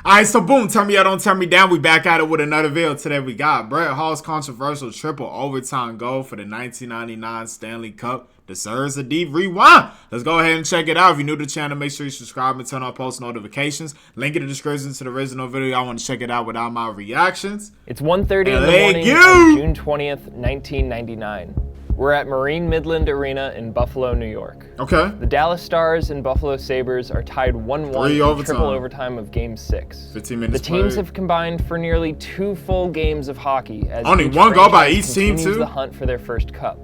Alright, so boom, tell me up, don't tell me down. We back at it with another video. Today we got Brett Hall's controversial triple overtime goal for the 1999 Stanley Cup. Deserves a deep rewind. Let's go ahead and check it out. If you're new to the channel, make sure you subscribe and turn on post notifications. Link in the description to the original video. Y'all want to check it out without my reactions. It's 1:30 in the morning on June 20th, 1999. We're at Marine Midland Arena in Buffalo, New York. Okay. The Dallas Stars and Buffalo Sabres are tied 1-1 in triple overtime of Game 6. 15 minutes The teams played. have combined for nearly 2 full games of hockey as Only each one goal by each team, continues too? the hunt for their first cup.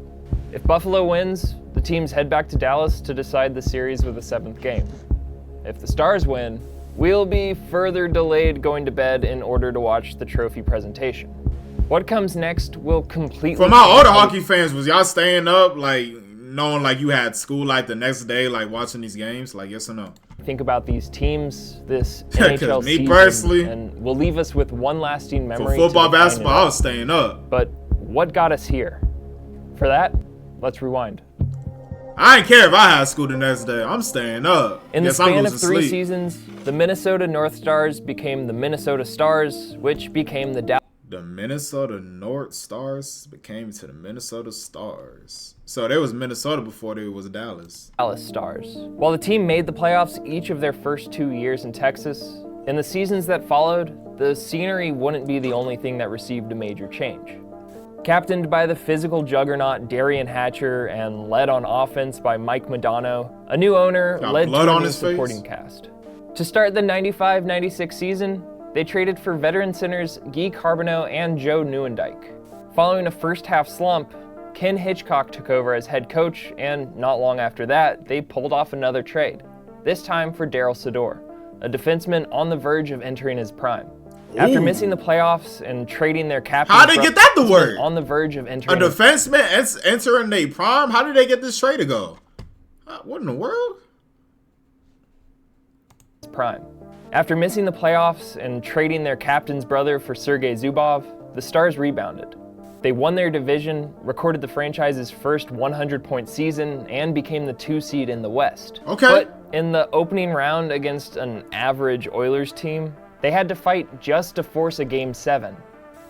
If Buffalo wins, the teams head back to Dallas to decide the series with a 7th game. If the Stars win, we'll be further delayed going to bed in order to watch the trophy presentation. What comes next will completely... For my older hockey fans, was y'all staying up, like, knowing like you had school like the next day, like watching these games? Like, yes or no? Think about these teams, this NHL me season, personally, and will leave us with one lasting memory. For football, to define basketball, it all. I was staying up. But what got us here? For that, let's rewind. I didn't care if I had school the next day. I'm staying up. In the Guess I'm span of losing 3 sleep. seasons, the Minnesota North Stars became the Minnesota Stars, which became the The Minnesota North Stars became to the Minnesota Stars. So there was Minnesota before there was Dallas. Dallas Stars. While the team made the playoffs each of their first 2 years in Texas, in the seasons that followed, the scenery wouldn't be the only thing that received a major change. Captained by the physical juggernaut Darian Hatcher and led on offense by Mike Modano, a new owner Got led blood to a on new his face? supporting cast. To start the 95-96 season, they traded for veteran centers Guy Carbonneau and Joe Nieuwendyk. Following a first-half slump, Ken Hitchcock took over as head coach, and not long after that, they pulled off another trade, this time for Daryl Sador, a defenseman on the verge of entering his prime. After missing the playoffs and trading their captain, How'd they get that to work? on the verge of A entering defenseman entering their prime? How did they get this trade to go? What in the world? his prime. After missing the playoffs and trading their captain's brother for Sergei Zubov, the Stars rebounded. They won their division, recorded the franchise's first 100-point season, and became the 2 seed in the West. Okay. But in the opening round against an average Oilers team, they had to fight just to force a Game 7.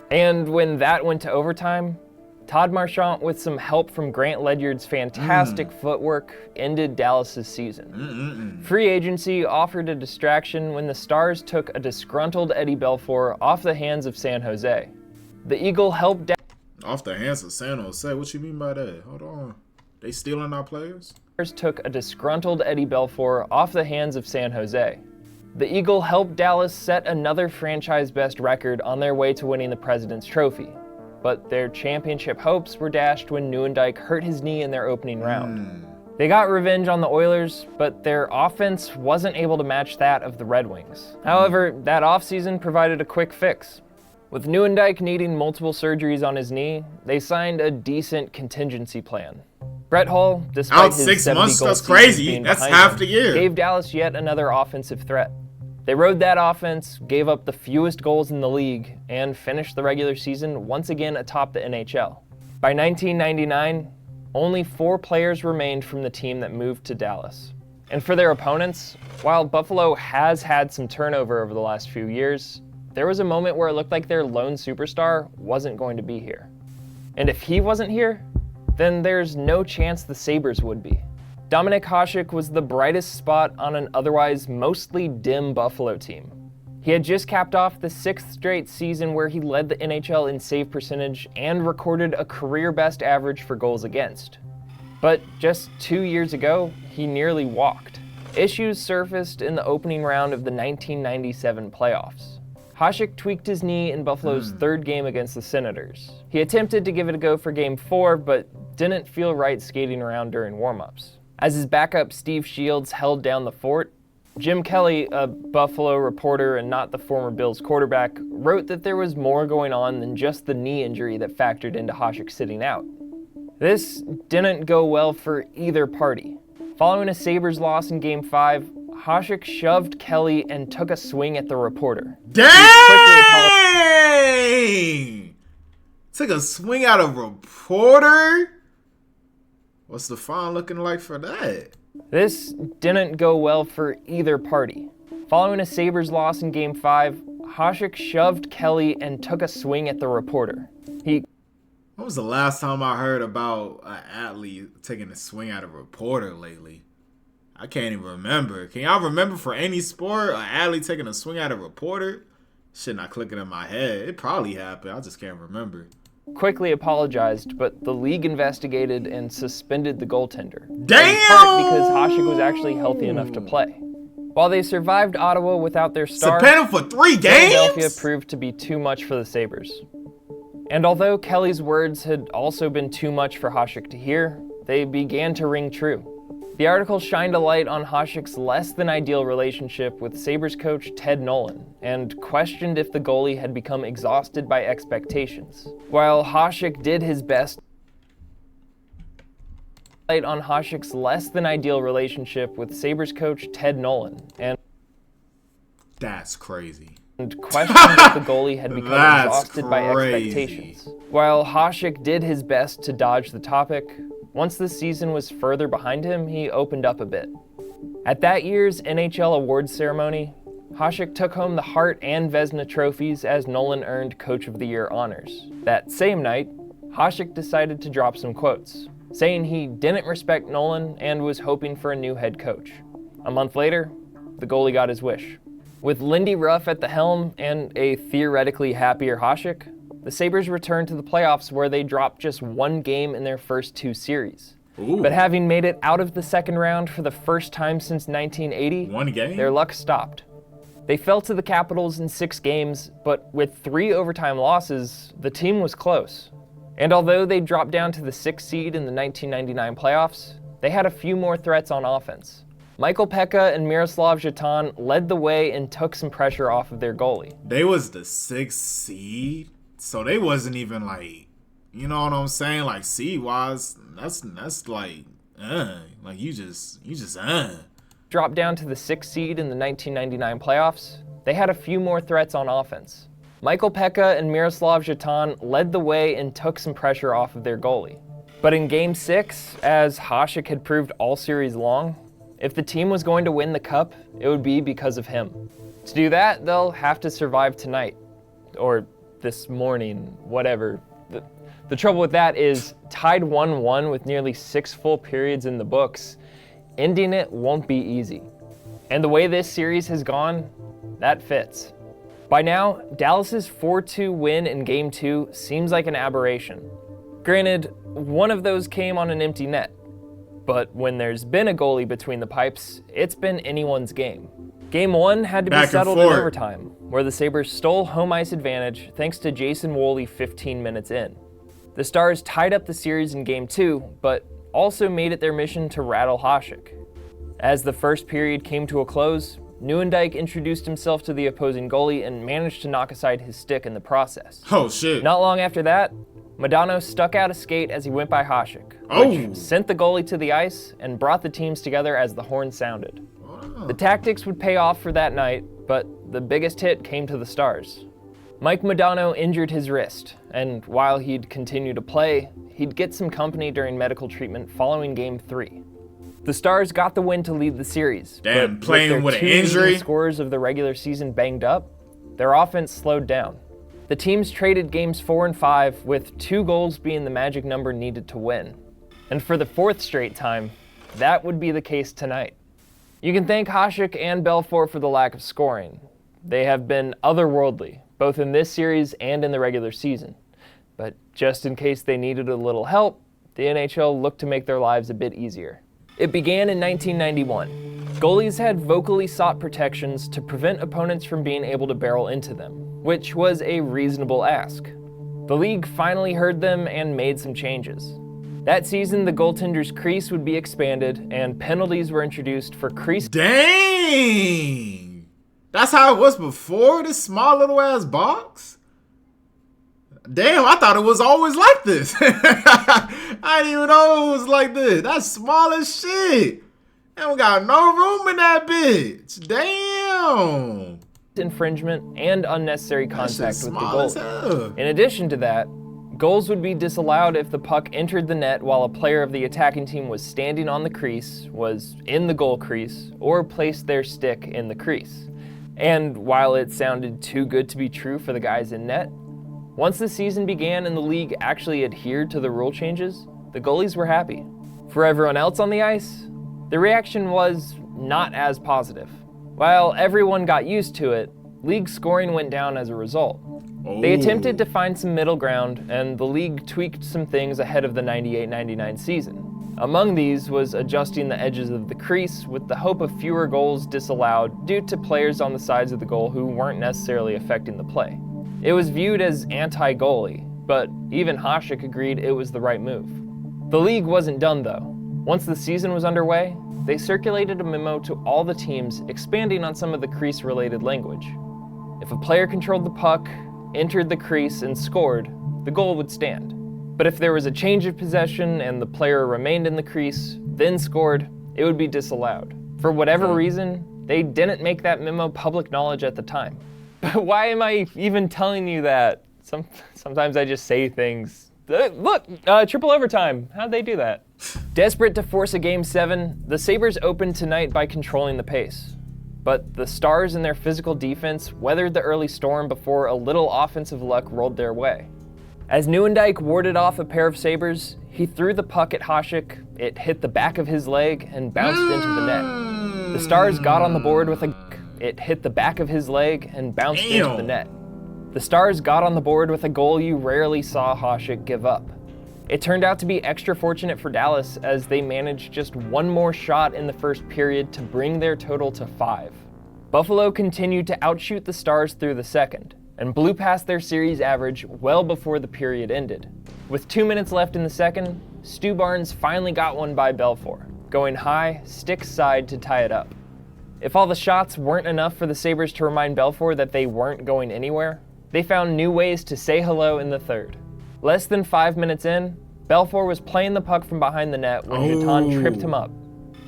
And when that went to overtime, Todd Marchant, with some help from Grant Ledyard's fantastic footwork, ended Dallas' season. Free agency offered a distraction when the Stars took a disgruntled Eddie Belfour off the hands of San Jose. The Eagle helped Off the hands of San Jose? What you mean by that? Hold on. They stealing our players? Stars took a disgruntled Eddie Belfour off the hands of San Jose. The Eagle helped Dallas set another franchise best record on their way to winning the President's Trophy. But their championship hopes were dashed when Nieuwendyk hurt his knee in their opening round. They got revenge on the Oilers, but their offense wasn't able to match that of the Red Wings. However, that offseason provided a quick fix. With Nieuwendyk needing multiple surgeries on his knee, they signed a decent contingency plan. Brett Hull, despite Out his 6 70 months? goal That's season crazy. being That's behind half him, the year. gave Dallas yet another offensive threat. They rode that offense, gave up the fewest goals in the league, and finished the regular season once again atop the NHL. By 1999, only 4 players remained from the team that moved to Dallas. And for their opponents, while Buffalo has had some turnover over the last few years, there was a moment where it looked like their lone superstar wasn't going to be here. And if he wasn't here, then there's no chance the Sabres would be. Dominik Hasek was the brightest spot on an otherwise mostly dim Buffalo team. He had just capped off the 6th straight season where he led the NHL in save percentage and recorded a career-best average for goals against. But just 2 years ago, he nearly walked. Issues surfaced in the opening round of the 1997 playoffs. Hasek tweaked his knee in Buffalo's 3rd game against the Senators. He attempted to give it a go for Game 4, but didn't feel right skating around during warm-ups. As his backup Steve Shields held down the fort, Jim Kelly, a Buffalo reporter and not the former Bills quarterback, wrote that there was more going on than just the knee injury that factored into Hasek sitting out. This didn't go well for either party. Following a Sabres loss in Game 5, Hasek shoved Kelly and took a swing at the reporter. Dang! Took a swing at a reporter? What's the fine looking like for that? This didn't go well for either party. Following a Sabres loss in Game 5, Hasek shoved Kelly and took a swing at the reporter. When was the last time I heard about an athlete taking a swing at a reporter lately? I can't even remember. Can y'all remember for any sport, an athlete taking a swing at a reporter? Shit not clicking in my head. It probably happened. I just can't remember. Quickly apologized, but the league investigated and suspended the goaltender. Damn! In part because Hasek was actually healthy enough to play. While they survived Ottawa without their star, Suspended for 3 games? Philadelphia proved to be too much for the Sabres. And although Kelly's words had also been too much for Hasek to hear, they began to ring true. The article shined a light on Hasek's less than ideal relationship with Sabres coach Ted Nolan and questioned if the goalie had become exhausted by expectations. While Hasek did his best, light on Hasek's less than ideal relationship with Sabres coach Ted Nolan and that's crazy. And questioned if the goalie had become exhausted by expectations. While Hasek did his best to dodge the topic, once the season was further behind him, he opened up a bit. At that year's NHL awards ceremony, Hasek took home the Hart and Vezina trophies as Nolan earned Coach of the Year honors. That same night, Hasek decided to drop some quotes, saying he didn't respect Nolan and was hoping for a new head coach. A month later, the goalie got his wish. With Lindy Ruff at the helm and a theoretically happier Hasek, the Sabres returned to the playoffs where they dropped just 1 game in their first 2 series. Ooh. But having made it out of the second round for the first time since 1980, 1 game? Their luck stopped. They fell to the Capitals in 6 games, but with 3 overtime losses, the team was close. And although they dropped down to the 6th seed in the 1999 playoffs, they had a few more threats on offense. Michael Pekka and Miroslav Žatan led the way and took some pressure off of their goalie. They was the 6th seed? So they wasn't even like, you know what I'm saying? Like seed-wise, that's like you just Dropped down to the 6th seed in the 1999 playoffs, they had a few more threats on offense. Michael Pekka and Miroslav Žatan led the way and took some pressure off of their goalie. But in Game 6, as Hasek had proved all series long, if the team was going to win the cup, it would be because of him. To do that, they'll have to survive tonight. Or this morning, whatever. The trouble with that is, tied 1-1 with nearly 6 full periods in the books, ending it won't be easy. And the way this series has gone, that fits. By now, Dallas's 4-2 win in Game 2 seems like an aberration. Granted, one of those came on an empty net. But when there's been a goalie between the pipes, it's been anyone's game. Game 1 had to be settled in overtime, where the Sabres stole home ice advantage thanks to Jason Woolley 15 minutes in. The Stars tied up the series in Game 2, but also made it their mission to rattle Hasek. As the first period came to a close, Nieuwendyk introduced himself to the opposing goalie and managed to knock aside his stick in the process. Oh, shit. Not long after that, Modano stuck out a skate as he went by Hasek, which sent the goalie to the ice and brought the teams together as the horn sounded. The tactics would pay off for that night, but the biggest hit came to the Stars. Mike Modano injured his wrist, and while he'd continue to play, he'd get some company during medical treatment following Game 3. The Stars got the win to lead the series. Damn, playing with an injury. injury? Scorers of the regular season banged up, their offense slowed down. The teams traded Games 4 and 5, with 2 goals being the magic number needed to win. And for the 4th straight time, that would be the case tonight. You can thank Hasek and Belfour for the lack of scoring. They have been otherworldly, both in this series and in the regular season. But just in case they needed a little help, the NHL looked to make their lives a bit easier. It began in 1991. Goalies had vocally sought protections to prevent opponents from being able to barrel into them, which was a reasonable ask. The league finally heard them and made some changes. That season, the goaltender's crease would be expanded, and penalties were introduced for crease. Dang! That's how it was before, this small little ass box? Damn, I thought it was always like this. I didn't even know it was like this. That's small as shit. And we got no room in that bitch. Damn. Infringement and unnecessary contact with the goalie. In As addition to that, goals would be disallowed if the puck entered the net while a player of the attacking team was standing on the crease, was in the goal crease, or placed their stick in the crease. And while it sounded too good to be true for the guys in net, once the season began and the league actually adhered to the rule changes, the goalies were happy. For everyone else on the ice, the reaction was not as positive. While everyone got used to it, league scoring went down as a result. They attempted to find some middle ground, and the league tweaked some things ahead of the 98-99 season. Among these was adjusting the edges of the crease with the hope of fewer goals disallowed due to players on the sides of the goal who weren't necessarily affecting the play. It was viewed as anti-goalie, but even Hasek agreed it was the right move. The league wasn't done though. Once the season was underway, they circulated a memo to all the teams expanding on some of the crease-related language. If a player controlled the puck, entered the crease, and scored, the goal would stand. But if there was a change of possession and the player remained in the crease, then scored, it would be disallowed. For whatever reason, they didn't make that memo public knowledge at the time. But why am I even telling you that? Sometimes I just say things. Look, triple overtime. How'd they do that? Desperate to force a Game 7, the Sabres opened tonight by controlling the pace. But the Stars and their physical defense weathered the early storm before a little offensive luck rolled their way. As Nieuwendyk warded off a pair of Sabres, he threw the puck at Hasek, it hit the back of his leg and bounced into the net. The Stars got on the board with it hit the back of his leg and bounced into the net. The Stars got on the board with a goal you rarely saw Hasek give up. It turned out to be extra fortunate for Dallas as they managed just one more shot in the first period to bring their total to 5. Buffalo continued to outshoot the Stars through the second, and blew past their series average well before the period ended. With 2 minutes left in the second, Stu Barnes finally got one by Belfour, going high, stick side to tie it up. If all the shots weren't enough for the Sabres to remind Belfour that they weren't going anywhere, they found new ways to say hello in the third. Less than 5 minutes in, Belfour was playing the puck from behind the net when Jeton tripped him up.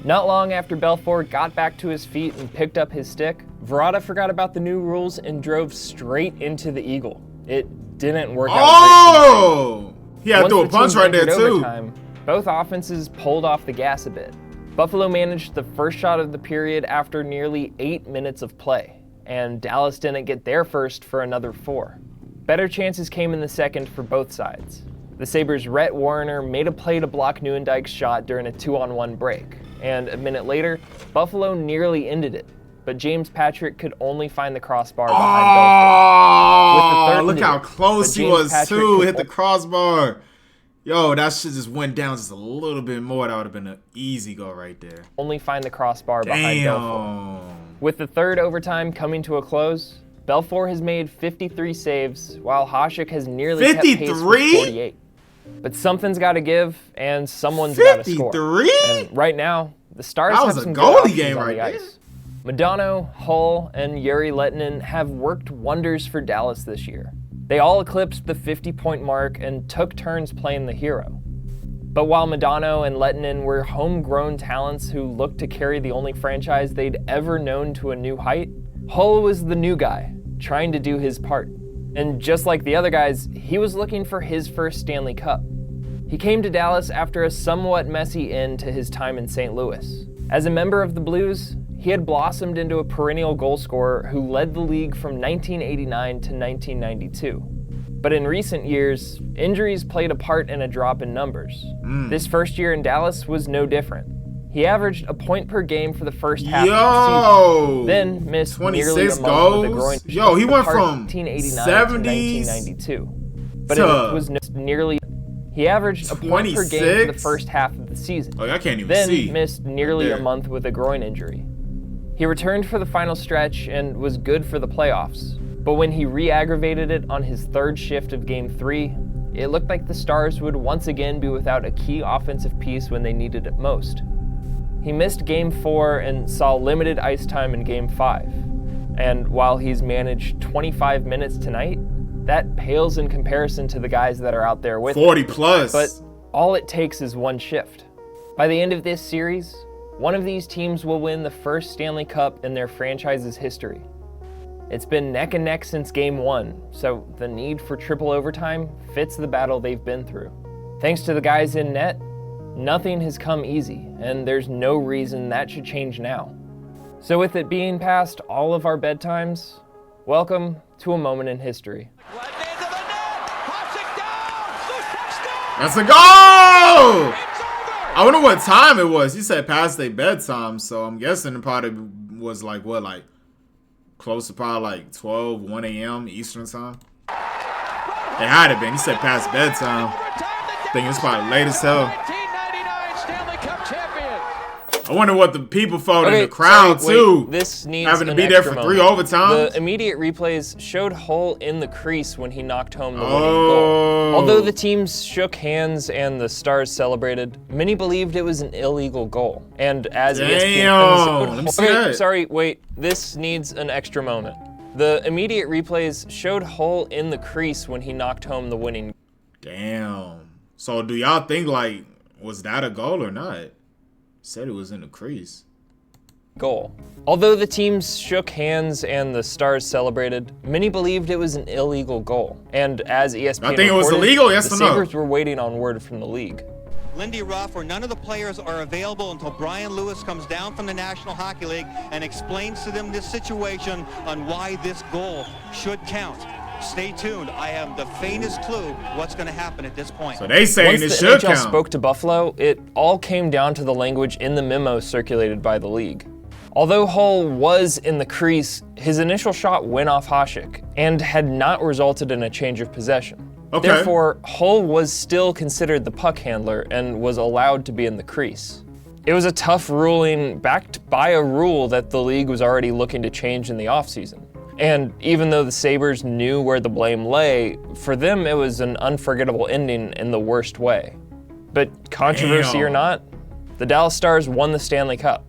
Not long after Belfour got back to his feet and picked up his stick, Verada forgot about the new rules and drove straight into the Eagle. It didn't work out great. He had to throw a punch right there too. Overtime, both offenses pulled off the gas a bit. Buffalo managed the first shot of the period after nearly 8 minutes of play, and Dallas didn't get their first for another 4. Better chances came in the second for both sides. The Sabres' Rhett Warrener made a play to block Nieuwendyk's shot during a 2-on-1 break, and a minute later, Buffalo nearly ended it, but James Patrick could only find the crossbar behind Belfour. Look how close he was too, hit the crossbar. Yo, that shit just went down just a little bit more. That would have been an easy goal right there. Only find the crossbar behind Belfour. With the third overtime coming to a close, Belfour has made 53 saves, while Hasek has nearly kept pace with 48. But something's got to give, and someone's got to score. 53? And right now, the Stars that have was some a good goalie options game on right the there. ice. Madonna, Hull, and Juri Lehtinen have worked wonders for Dallas this year. They all eclipsed the 50-point mark and took turns playing the hero. But while Madonna and Lehtinen were homegrown talents who looked to carry the only franchise they'd ever known to a new height, Hull was the new guy, trying to do his part. And just like the other guys, he was looking for his first Stanley Cup. He came to Dallas after a somewhat messy end to his time in St. Louis. As a member of the Blues, he had blossomed into a perennial goal scorer who led the league from 1989 to 1992. But in recent years, injuries played a part in a drop in numbers. This first year in Dallas was no different. He averaged a point per game for the first half of the season, then missed nearly a month with a groin. Yo, he went from 1989 70s to 1992. But it was nearly. He averaged a point per game for the first half of the season. Oh, I can't even then see. Missed nearly a month with a groin injury. He returned for the final stretch and was good for the playoffs. But when he re-aggravated it on his third shift of Game 3, it looked like the Stars would once again be without a key offensive piece when they needed it most. He missed Game 4 and saw limited ice time in Game 5. And while he's managed 25 minutes tonight, that pales in comparison to the guys that are out there with 40 plus. But all it takes is one shift. By the end of this series, one of these teams will win the first Stanley Cup in their franchise's history. It's been neck and neck since Game 1, so the need for triple overtime fits the battle they've been through. Thanks to the guys in net, nothing has come easy, and there's no reason that should change now. So with it being past all of our bedtimes, welcome to a moment in history. That's a goal! I wonder what time it was. He said past their bedtime, so I'm guessing it probably was like, what, like close to probably like 12, 1 a.m. Eastern time. It had to been. He said past bedtime. I think it's probably late as hell. I wonder what the people felt in the crowd too. This needs having to be there for 3 overtimes. The immediate replays showed Hull in the crease when he knocked home the winning goal. Although the teams shook hands and the stars celebrated, many believed it was an illegal goal. And as ESPN this needs an extra moment. The immediate replays showed Hull in the crease when he knocked home the winning. Damn. So do y'all think, like, was that a goal or not? Said it was in the crease. Goal. Although the teams shook hands and the stars celebrated, many believed it was an illegal goal. And as ESPN I think it was illegal, yes or no? The Sabres were waiting on word from the league. Lindy Ruff, or none of the players are available until Brian Lewis comes down from the National Hockey League and explains to them this situation on why this goal should count. Stay tuned. I have the faintest clue what's going to happen at this point. So they saying it should Once the NHL count. spoke to Buffalo, it all came down to the language in the memo circulated by the league. Although Hull was in the crease, his initial shot went off Hasek and had not resulted in a change of possession. Okay. Therefore, Hull was still considered the puck handler and was allowed to be in the crease. It was a tough ruling backed by a rule that the league was already looking to change in the offseason. And even though the Sabres knew where the blame lay, for them it was an unforgettable ending in the worst way. But controversy or not, the Dallas Stars won the Stanley Cup.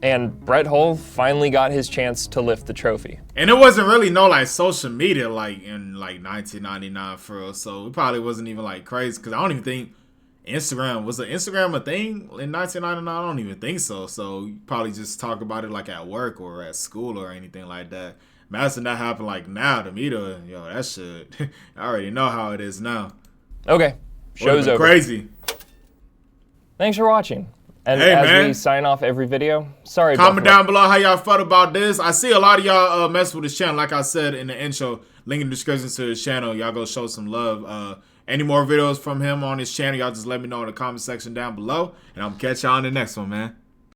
And Brett Hull finally got his chance to lift the trophy. And it wasn't really no like social media like in like 1999 for us, so it probably wasn't even like crazy because I don't even think Instagram was Instagram a thing in 1999. I don't even think so. So you probably just talk about it like at work or at school or anything like that. Imagine that happened like now to me though. Yo, that shit. I already know how it is now. Okay, show's over. Crazy. Thanks for watching. And hey, as man. we sign off every video, sorry. Comment down below how y'all felt about this. I see a lot of y'all mess with this channel. Like I said in the intro, link in the description to the channel. Y'all go show some love. Any more videos from him on his channel, y'all just let me know in the comment section down below. And I'm catch y'all on the next one, man.